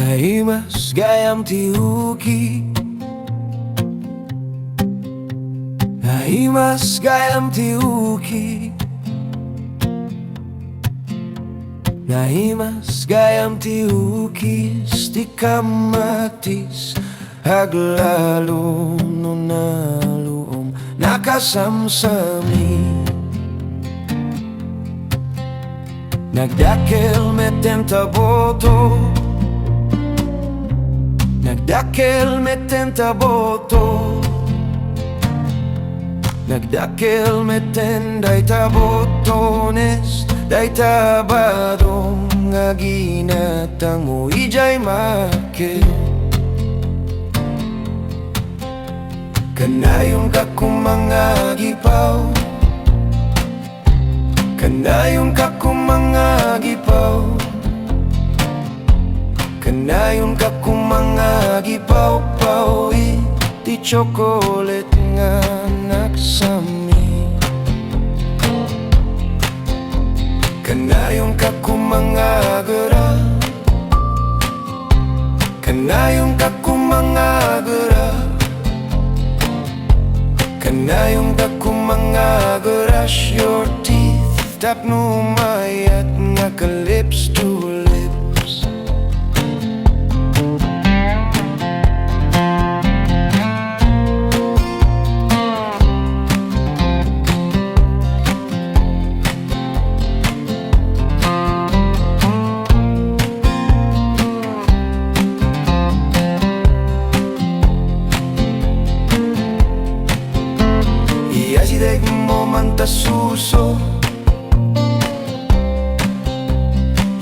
Naimas gayam ti uki, Naimas gayam ti uki, Naimas gayam ti ukis, di ka matis aglalo no naluom nakasamsami. Nagdakil metenta boto, nagdakil metenta boto, nagdakil meten dayta botones, dayta badong nga ginatang mo ijay make. Kanayong kakong mga gipaw, kanayong kakong mga gipaw, kanayong kakong mga gipaw-paw, iti chocolate nga nagsami. Kanayong kakong mga gara, kanayong kakong mga gara, kanayong kakong mga gara. Your teeth tapno mayat nga ka lips to lips. Iasideg mo man ta suso,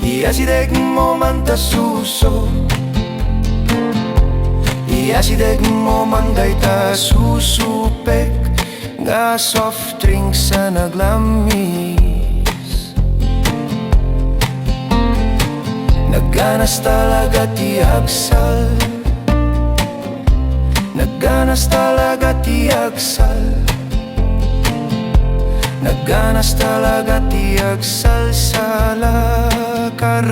iasideg mo man ta suso, iasideg mo man dayta susupek nga soft drink sa naglamis. Nagganas talaga ti agsal, nagganas talaga ti agsal, nagganas talaga ti agsal sa lakarkaro.